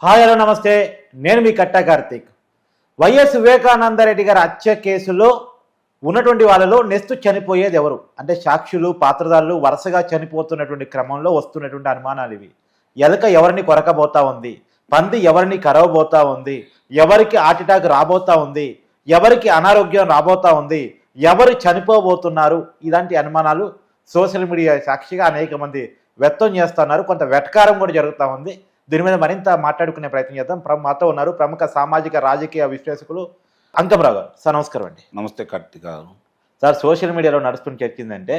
Hi hello నమస్తే, నేను మీ కట్టా Karthik. YS Vivekananda Reddy గారి హత్య కేసులో ఉన్నటువంటి వాళ్ళలో నెక్స్ట్ చనిపోయేది ఎవరు అంటే సాక్షులు పాత్రదారులు వరుసగా చనిపోతున్నటువంటి క్రమంలో వస్తున్నటువంటి అనుమానాలు ఇవి. ఎలక ఎవరిని కొరకబోతా ఉంది, పంది ఎవరిని కరవబోతా ఉంది, ఎవరికి హార్ట్ అటాక్ రాబోతా ఉంది, ఎవరికి అనారోగ్యం రాబోతా ఉంది, ఎవరు చనిపోబోతున్నారు, ఇలాంటి అనుమానాలు సోషల్ మీడియా సాక్షిగా అనేక మంది వ్యక్తం చేస్తున్నారు. కొంత వెటకారం కూడా జరుగుతూ ఉంది. దీని మీద మరింత మాట్లాడుకునే ప్రయత్నం చేద్దాం. మాతో ఉన్నారు ప్రముఖ సామాజిక రాజకీయ విశ్లేషకులు అంకమరావు గారు. సార్ నమస్కారం అండి. నమస్తే కార్తీక్ గారు. సార్, సోషల్ మీడియాలో నడుస్తున్న చర్చిందంటే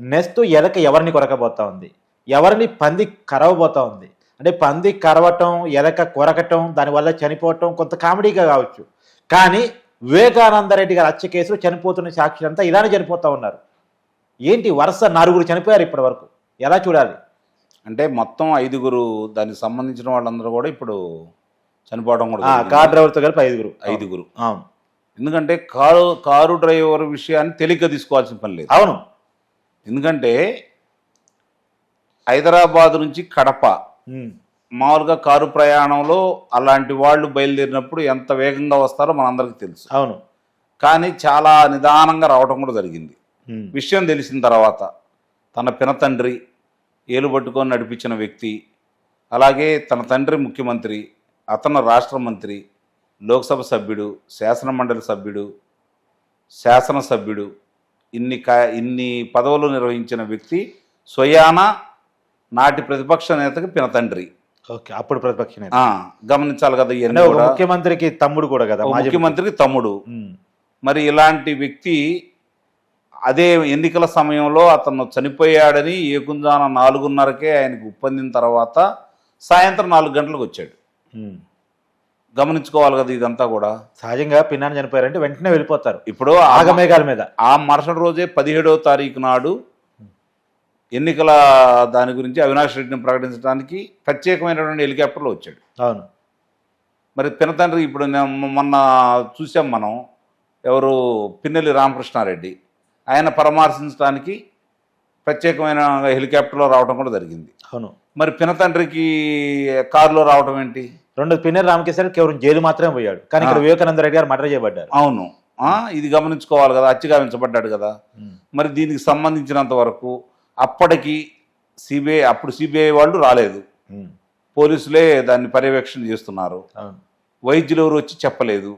నెక్స్ట్ ఎలక ఎవరిని కొరకబోతా ఉంది, ఎవరిని పంది కరవబోతా ఉంది. అంటే పంది కరవటం, ఎలక కొరకటం, దానివల్ల చనిపోవటం కొంత కామెడీగా కావచ్చు. కానీ వివేకానందరెడ్డి గారి హత్య కేసులో చనిపోతున్న సాక్షులంతా ఇలానే చనిపోతూ ఉన్నారు. ఏంటి వరుస 4 చనిపోయారు ఇప్పటి వరకు, ఎలా చూడాలి? అంటే మొత్తం 5 దానికి సంబంధించిన వాళ్ళందరూ కూడా ఇప్పుడు చనిపోవడం కూడా కార్ డ్రైవర్తో కలిపి 5. అవును. ఎందుకంటే కారు డ్రైవర్ విషయాన్ని తేలిక తీసుకోవాల్సిన పని లేదు. అవును. ఎందుకంటే హైదరాబాద్ నుంచి కడప మామూలుగా కారు ప్రయాణంలో అలాంటి వాళ్ళు బయలుదేరినప్పుడు ఎంత వేగంగా వస్తారో మనందరికీ తెలుసు. అవును. కానీ చాలా నిదానంగా రావడం కూడా జరిగింది. విషయం తెలిసిన తర్వాత తన పినతండ్రి ఏలు పట్టుకొని నడిపించిన వ్యక్తి, అలాగే తన తండ్రి ముఖ్యమంత్రి, అతను రాష్ట్ర మంత్రి, లోక్సభ సభ్యుడు, శాసనమండలి సభ్యుడు, శాసనసభ్యుడు, ఇన్ని పదవులు నిర్వహించిన వ్యక్తి స్వయాన నాటి ప్రతిపక్ష నేతకి పినతండ్రి. ఓకే, అప్పుడు ప్రతిపక్ష నేత. గమనించాలి కదా, ముఖ్యమంత్రికి తమ్ముడు కూడా కదా, ముఖ్యమంత్రికి తమ్ముడు. మరి ఇలాంటి వ్యక్తి అదే ఎన్నికల సమయంలో అతను చనిపోయాడని ఏకుంజాన 4:30కే ఆయనకు ఉప్పందిన తర్వాత సాయంత్రం 4 గంటలకు వచ్చాడు. గమనించుకోవాలి కదా ఇదంతా కూడా. సహజంగా పిన్నాన్ని చనిపోయారంటే వెంటనే వెళ్ళిపోతారు. ఇప్పుడు ఆగమేఘాల మీద ఆ మరుసటి రోజే 17వ తారీఖు నాడు ఎన్నికల దాని గురించి అవినాష్ రెడ్డిని ప్రకటించడానికి ప్రత్యేకమైనటువంటి హెలికాప్టర్లో వచ్చాడు. అవును. మరి పినతండ్రి ఇప్పుడు మొన్న చూసాం మనం, ఎవరు పిన్నెల్లి రామకృష్ణారెడ్డి, ఆయన పరామర్శించడానికి ప్రత్యేకమైన హెలికాప్టర్లో రావడం కూడా జరిగింది. అవును. మరి పినతండ్రికి కారులో రావడం ఏంటి? 2 పిన్నెల్లి రామకృష్ణ కేవలం జైలు మాత్రమే పోయాడు, కానీ ఇక్కడ వివేకానందరెడ్డి గారు మర్డర్ చేయబడ్డారు. అవును. ఇది గమనించుకోవాలి కదా, హత్య గావించబడ్డాడు కదా. మరి దీనికి సంబంధించినంత వరకు అప్పటికి సిబిఐ వాళ్ళు రాలేదు, పోలీసులే దాన్ని పర్యవేక్షణ చేస్తున్నారు. వైద్యులు ఎవరు వచ్చి చెప్పలేదు,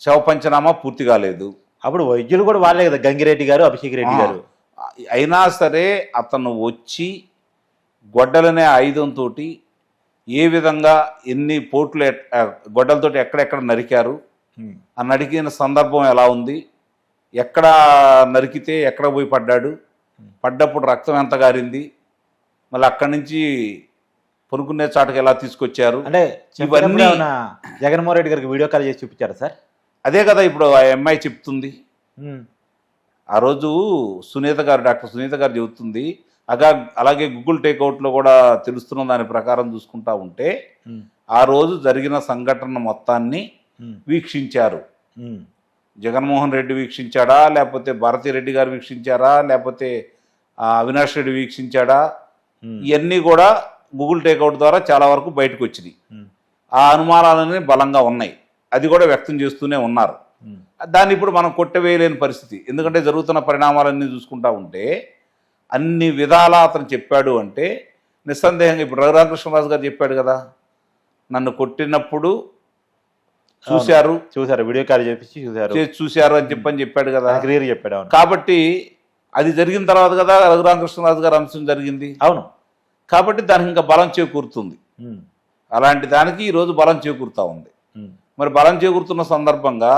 శవ పంచనామా పూర్తి కాలేదు. అప్పుడు వైద్యులు కూడా వాళ్ళే కదా, గంగిరెడ్డి గారు, అభిషేక్ రెడ్డి గారు. అయినా సరే అతను వచ్చి గొడ్డలనే ఆయుధంతో ఏ విధంగా ఎన్ని పోట్లు గొడ్డలతో ఎక్కడెక్కడ నరికారు, ఆ నరికిన సందర్భం ఎలా ఉంది, ఎక్కడ నరికితే ఎక్కడ పోయి పడ్డాడు, పడ్డప్పుడు రక్తం ఎంత గారింది, మళ్ళీ అక్కడి నుంచి పొనుకునే చాటుకు ఎలా తీసుకొచ్చారు, అంటే ఇవన్నీ జగన్మోహన్ రెడ్డి గారికి వీడియో కాల్ చేసి చూపించారు సార్. అదే కదా ఇప్పుడు ఆ అమ్మాయి చెప్తుంది. ఆ రోజు డాక్టర్ సునీత గారు చెబుతుంది. అలాగే గూగుల్ టేక్అవుట్లో కూడా తెలుస్తున్న దాని ప్రకారం చూసుకుంటా ఉంటే ఆ రోజు జరిగిన సంఘటన మొత్తాన్ని వీక్షించారు. జగన్మోహన్ రెడ్డి వీక్షించాడా, లేకపోతే భారతిరెడ్డి గారు వీక్షించారా, లేకపోతే అవినాష్ రెడ్డి వీక్షించాడా, ఇవన్నీ కూడా గూగుల్ టేక్అవుట్ ద్వారా చాలా వరకు బయటకు వచ్చినాయి. ఆ అనుమానాలన్నీ బలంగా ఉన్నాయి, అది కూడా వ్యక్తం చేస్తూనే ఉన్నారు. దాన్ని ఇప్పుడు మనం కొట్టవేయలేని పరిస్థితి. ఎందుకంటే జరుగుతున్న పరిణామాలన్నీ చూసుకుంటా ఉంటే అన్ని విధాలా అతను చెప్పాడు అంటే నిస్సందేహంగా ఇప్పుడు రఘురామకృష్ణరాజు గారు చెప్పాడు కదా, నన్ను కొట్టినప్పుడు చూశారు వీడియో కాల్ చేపించి చూశారు అని చెప్పాడు కదా, క్లియర్ చెప్పాడు. కాబట్టి అది జరిగిన తర్వాత కదా రఘురామకృష్ణరాజు గారు అంశం జరిగింది. అవును. కాబట్టి దానికి ఇంకా బలం చేకూరుతుంది. అలాంటి దానికి ఈరోజు బలం చేకూరుతూ ఉంది. మరి బలం చేకూరుతున్న సందర్భంగా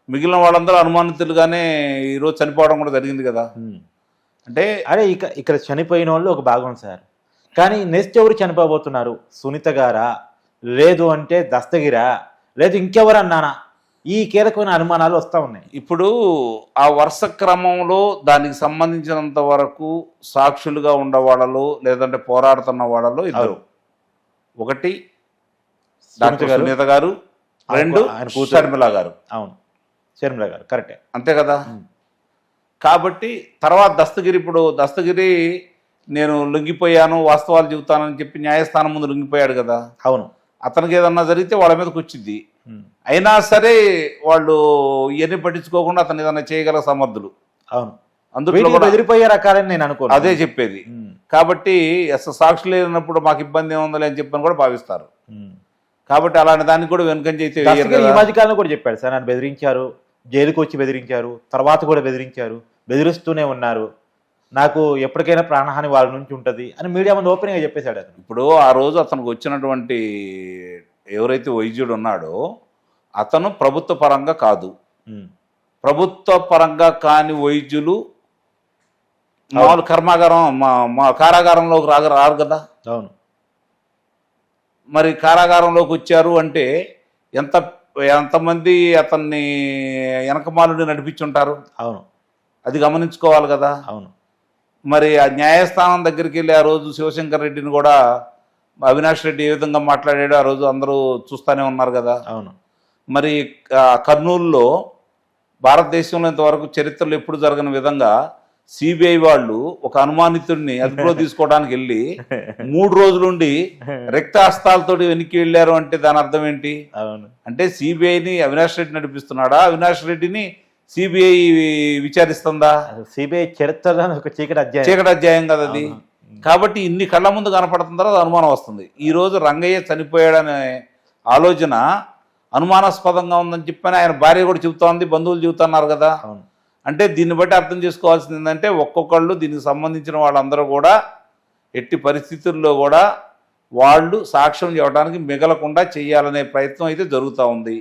మిగిలిన వాళ్ళందరూ అనుమానితులుగానే ఈరోజు చనిపోవడం కూడా జరిగింది కదా. అంటే అదే ఇక్కడ చనిపోయిన వాళ్ళు ఒక భాగం సార్, కానీ నెక్స్ట్ ఎవరు చనిపోబోతున్నారు? సునీత గారా, లేదు అంటే దస్తగిరా, లేదు ఇంకెవరన్నానా? ఈ కీలకమైన అనుమానాలు వస్తూ ఉన్నాయి. ఇప్పుడు ఆ వరుస క్రమంలో దానికి సంబంధించినంత వరకు సాక్షులుగా ఉండే వాళ్ళలో లేదంటే పోరాడుతున్న వాళ్ళలో ఇద్దరు, ఒకటి డాక్టర్ సునీత గారు, 2 షర్మిల గారు. అవును, షర్మిల గారు కరెక్టే, అంతే కదా. కాబట్టి తర్వాత దస్తగిరి నేను లొంగిపోయాను, వాస్తవాలు చెబుతానని చెప్పి న్యాయస్థానం ముందు లొంగిపోయాడు కదా. అవును. అతనికి ఏదన్నా జరిగితే వాళ్ళ మీదకి వచ్చింది. ఉమ్. అయినా సరే వాళ్ళు ఇవన్నీ పట్టించుకోకుండా అతను ఏదన్నా చేయగల సమర్థులు. అవును. అందులో వీటికి కూడా బెదిరిపోయే రకాలని నేను అనుకోను. అదే చెప్పేది. ఉమ్. కాబట్టి అసలు సాక్షులు లేనప్పుడు మాకు ఇబ్బంది ఏముందని అని చెప్పని కూడా భావిస్తారు. ఉమ్. కాబట్టి అలాంటి దానికి కూడా వెనుకంజ అయితే వేయరు దస్తగిరి ఈ కదా. మధ్య కాలంలో కూడా చెప్పాడు సార్, నన్ను బెదిరించారు, జైలుకి వచ్చి బెదిరించారు, తర్వాత కూడా బెదిరించారు, బెదిరిస్తూనే ఉన్నారు, నాకు ఎప్పటికైనా ప్రాణహాని వాళ్ళ నుంచి ఉంటుంది అని మీడియా ముందు ఓపెన్గా చెప్పేశాడు అతను. ఇప్పుడు ఆ రోజు అతనికి వచ్చినటువంటి ఎవరైతే వైద్యుడు ఉన్నాడో అతను ప్రభుత్వ పరంగా కాదు. ఉమ్. ప్రభుత్వ పరంగా కాని వైద్యులు మామూలు కర్మాగారం మా కారాగారంలోకి రారు కదా. అవును. మరి కారాగారంలోకి వచ్చారు అంటే ఎంతమంది అతన్ని వెనకమాలుని నడిపించుంటారు. అవును. అది గమనించుకోవాలి కదా. అవును. మరి ఆ న్యాయస్థానం దగ్గరికి వెళ్ళి ఆ రోజు శివశంకర్ రెడ్డిని కూడా అవినాష్ రెడ్డి ఏ విధంగా మాట్లాడాడో ఆ రోజు అందరూ చూస్తూనే ఉన్నారు కదా. అవును. మరి కర్నూలులో భారతదేశంలో ఇంతవరకు చరిత్రలో ఎప్పుడు జరగని విధంగా సిబిఐ వాళ్ళు ఒక అనుమానితుడిని అదుపులో తీసుకోవడానికి వెళ్ళి 3 రోజులుండి రక్తహస్తాలతో వెనక్కి వెళ్ళారు అంటే దాని అర్థం ఏంటి? అవును. అంటే సిబిఐని అవినాష్ రెడ్డి నడిపిస్తున్నాడా, అవినాష్ రెడ్డిని సిబిఐ విచారిస్తుందా? సిబిఐ చరిత్రలో ఒక చీకటి అధ్యాయం కదా అది. కాబట్టి ఇన్ని కళ్ళ ముందు కనపడుతున్న తర్వాత అనుమానం వస్తుంది. ఈ రోజు రంగయ్య చనిపోయాడనే ఆలోచన అనుమానాస్పదంగా ఉందని చెప్పని ఆయన భార్య కూడా చెబుతోంది, బంధువులు చెబుతున్నారు కదా. అవును. అంటే దీన్ని బట్టి అర్థం చేసుకోవాల్సింది ఏంటంటే ఒక్కొక్కళ్ళు దీనికి సంబంధించిన వాళ్ళందరూ కూడా ఎట్టి పరిస్థితుల్లో కూడా వాళ్ళు సాక్ష్యం చెప్పడానికి మిగలకుండా చేయాలనే ప్రయత్నం అయితే జరుగుతూ ఉంది.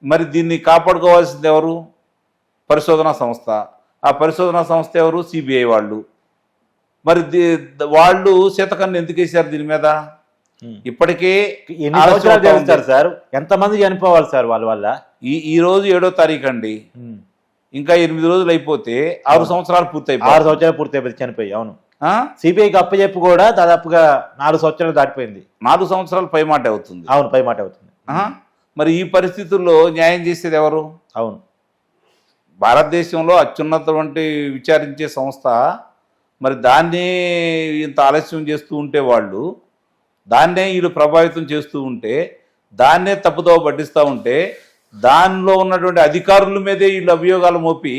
మరి దీన్ని కాపాడుకోవాల్సింది ఎవరు? పరిశోధనా సంస్థ. ఆ పరిశోధనా సంస్థ ఎవరు? సిబిఐ వాళ్ళు. మరి వాళ్ళు శతకన్ను ఎందుకు వేశారు దీని మీద? ఇప్పటికే ఎన్ని సంవత్సరాలు చేస్తారు సార్? ఎంతమంది చనిపోవాలి సార్ వాళ్ళ వల్ల? ఈ రోజు 7వ తారీఖు అండి. ఇంకా 8 రోజులు అయిపోతే 6 సంవత్సరాలు పూర్తయిపోయి 6 సంవత్సరాలు పూర్తయిపోయింది చనిపోయి. అవును. సిబిఐకి అప్పచెప్పు కూడా దాదాపుగా 4 సంవత్సరాలు దాటిపోయింది. 4 సంవత్సరాలు పై మాట అవుతుంది. అవును, పై మాట అవుతుంది. మరి ఈ పరిస్థితుల్లో న్యాయం చేసేది ఎవరు? అవును. భారతదేశంలో అత్యున్నతటువంటి విచారించే సంస్థ మరి దాన్నే ఇంత ఆలస్యం చేస్తూ ఉంటే వాళ్ళు దాన్నే వీళ్ళు ప్రభావితం చేస్తూ ఉంటే దాన్నే తప్పుదోవ పట్టిస్తూ ఉంటే దానిలో ఉన్నటువంటి అధికారుల మీదే వీళ్ళు అభియోగాలు మోపి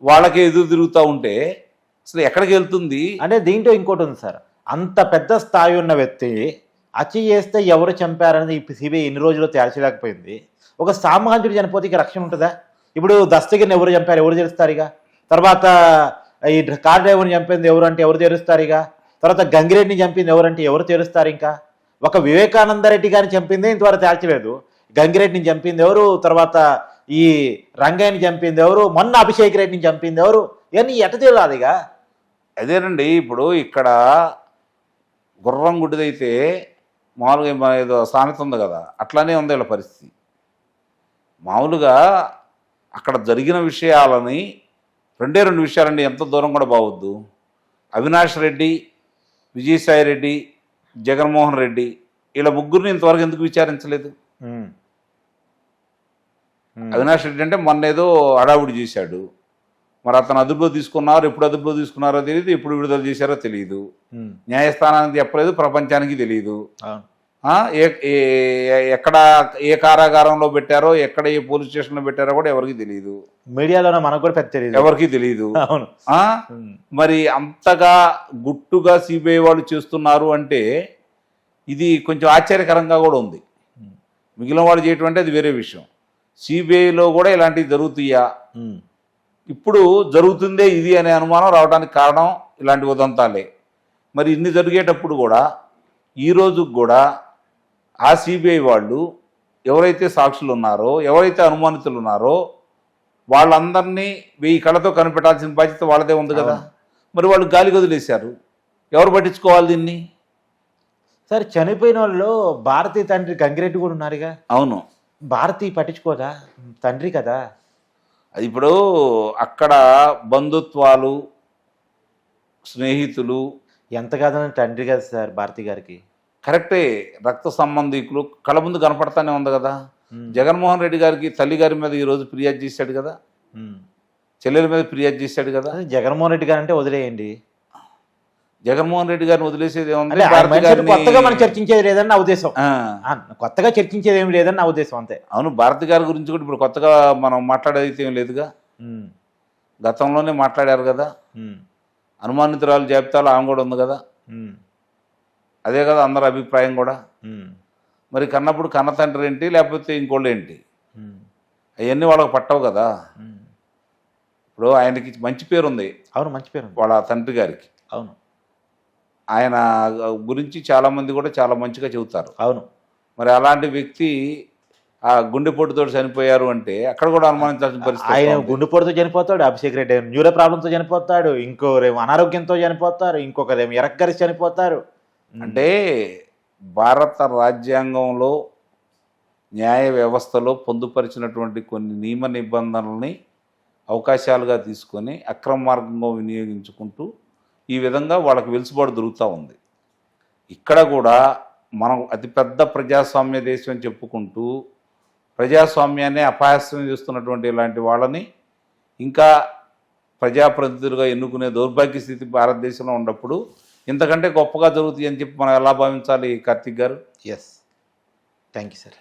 వాళ్ళకే ఎదురు తిరుగుతూ ఉంటే అసలు ఎక్కడికి వెళ్తుంది? అంటే దీంట్లో ఇంకోటి ఉంది సార్, అంత పెద్ద స్థాయి ఉన్న వ్యక్తి హత్య చేస్తే ఎవరు చంపారనేది సిబిఐ ఎన్ని రోజుల్లో తేల్చలేకపోయింది. ఒక సామాన్యుడు చనిపోతే ఇక రక్షణ ఉంటుందా? ఇప్పుడు దస్తగిరిని ఎవరు చంపారు, ఎవరు తెలుస్తారు ఇక? తర్వాత ఈ కార్ డ్రైవర్ని చంపింది ఎవరు అంటే ఎవరు తెలుస్తారు ఇక? తర్వాత గంగిరెడ్డిని చంపింది ఎవరంటే ఎవరు తెలుస్తారు? ఇంకా ఒక వివేకానంద రెడ్డి గారిని చంపింది ఇంతవరకు తేల్చలేదు. గంగిరెడ్డిని చంపింది ఎవరు, తర్వాత ఈ రంగయ్యని చంపింది ఎవరు, మొన్న అభిషేక్ రెడ్డిని చంపింది ఎవరు, ఇవన్నీ ఎట తెలియదు ఇక. అదేనండి. ఇప్పుడు ఇక్కడ గుర్రం గుడ్డిదైతే మామూలుగా ఏదో సామెత ఉంది కదా, అట్లానే ఉంది వీళ్ళ పరిస్థితి. మామూలుగా అక్కడ జరిగిన విషయాలని 2 విషయాలండి, ఎంత దూరం కూడా బావద్దు. అవినాష్ రెడ్డి, విజయసాయి రెడ్డి, జగన్మోహన్ రెడ్డి వీళ్ళ ముగ్గురిని ఇంతవరకు ఎందుకు విచారించలేదు? అవినాష్ రెడ్డి అంటే మొన్న ఏదో హడావుడి చేశాడు. మరి అతను అదుపులో తీసుకున్నారు, ఎప్పుడు అదుపులో తీసుకున్నారో తెలియదు, ఎప్పుడు విడుదల చేశారో తెలియదు, న్యాయస్థానానికి చెప్పలేదు, ప్రపంచానికి తెలియదు. ఎక్కడ ఏ కారాగారంలో పెట్టారో, ఎక్కడ ఏ పోలీస్ స్టేషన్లో పెట్టారో కూడా ఎవరికి తెలియదు. మీడియాలో మనకు కూడా పెద్ద తెలియదు, ఎవరికి తెలియదు. అవును. మరి అంతగా గుట్టుగా సిబిఐ వాళ్ళు చేస్తున్నారు అంటే ఇది కొంచెం ఆశ్చర్యకరంగా కూడా ఉంది. మిగిలిన వాళ్ళు చేయటం అంటే అది వేరే విషయం. సిబిఐలో కూడా ఇలాంటివి జరుగుతాయా, ఇప్పుడు జరుగుతుందే ఇది అనే అనుమానం రావడానికి కారణం ఇలాంటి ఉదంతాలే. మరి ఇన్ని జరిగేటప్పుడు కూడా ఈ రోజుకి కూడా ఆ సిబిఐ వాళ్ళు ఎవరైతే సాక్షులు ఉన్నారో, ఎవరైతే అనుమానితులు ఉన్నారో వాళ్ళందరినీ 1000 కళ్ళతో కనిపెట్టాల్సిన బాధ్యత వాళ్ళదే ఉంది కదా. మరి వాళ్ళు గాలి వదిలేశారు, ఎవరు పట్టించుకోవాలి దీన్ని? సార్ చనిపోయిన వాళ్ళు భారతీ తండ్రి గంగిరెడ్డి కూడా ఉన్నారుగా. అవును. భారతీ పట్టించుకోదా? తండ్రి కదా. అది ఇప్పుడు అక్కడ బంధుత్వాలు, స్నేహితులు ఎంత కాదని తండ్రి కదా సార్ భారతి గారికి. కరెక్టే, రక్త సంబంధికులు కళ్ళ ముందు కనపడతానే ఉంది కదా. జగన్మోహన్ రెడ్డి గారికి తల్లి గారి మీద ఈరోజు ఫిర్యాదు చేశాడు కదా, చెల్లెల మీద ఫిర్యాదు చేశాడు కదా. జగన్మోహన్ రెడ్డి గారు అంటే వదిలేయండి, జగన్మోహన్ రెడ్డి గారిని వదిలేసేది ఏముంది? అంటే ఆయన భారతి మైండ్ సెట్ గారిని కొత్తగా మనం చర్చించేది లేదని నా ఉద్దేశం. ఆ, కొత్తగా చర్చించేది ఏమి లేదని నా ఉద్దేశం అంతే. అవును, భారతి గారి గురించి కూడా ఇప్పుడు కొత్తగా మనం మాట్లాడేది ఏం లేదుగా. ఉమ్, గతంలోనే మాట్లాడారు కదా. ఉమ్, అనుమానితురాలు జాబితాలో ఆమె కూడా ఉంది కదా. ఉమ్, అదే కదా అందరి అభిప్రాయం కూడా. ఉమ్, మరి కన్నప్పుడు కన్న తండ్రి ఏంటి, లేకపోతే ఇంకోళ్ళు ఏంటి, ఉమ్, అవన్నీ వాళ్ళకి పట్టవు కదా. ఉమ్. ఇప్పుడు ఆయనకి మంచి పేరు ఉంది అవును, మంచి పేరు ఉంది. వాళ్ళ తండ్రి గారికి. అవును, ఆయన గురించి చాలామంది కూడా చాలా మంచిగా చెబుతారు. అవును. మరి అలాంటి వ్యక్తి ఆ గుండెపోటుతో చనిపోయారు అంటే అక్కడ కూడా అనుమానించాల్సిన పరిస్థితి ఆయన వస్తోంది. గుండెపోటుతో చనిపోతాడు, అభిషేక్ రెడ్డి న్యూరో ప్రాబ్లంతో చనిపోతాడు, ఇంకోరేమో అనారోగ్యంతో చనిపోతారు, ఇంకొకరేమో ఎరక్కరిసి చనిపోతారు. అంటే భారత రాజ్యాంగంలో న్యాయ వ్యవస్థలో పొందుపరిచినటువంటి కొన్ని నియమ నిబంధనల్ని అవకాశాలుగా తీసుకొని అక్రమ మార్గంగా వినియోగించుకుంటూ ఈ విధంగా వాళ్ళకి వెలుసుబాటు దొరుకుతూ ఉంది. ఇక్కడ కూడా మనం అతిపెద్ద ప్రజాస్వామ్య దేశం అని చెప్పుకుంటూ ప్రజాస్వామ్యాన్ని అపహాస్యం చేస్తున్నటువంటి ఇలాంటి వాళ్ళని ఇంకా ప్రజాప్రతినిధులుగా ఎన్నుకునే దౌర్భాగ్య స్థితి భారతదేశంలో ఉన్నప్పుడు ఇంతకంటే గొప్పగా జరుగుతాయి అని చెప్పి మనం ఎలా భావించాలి Karthik garu? Yes, thank you sir.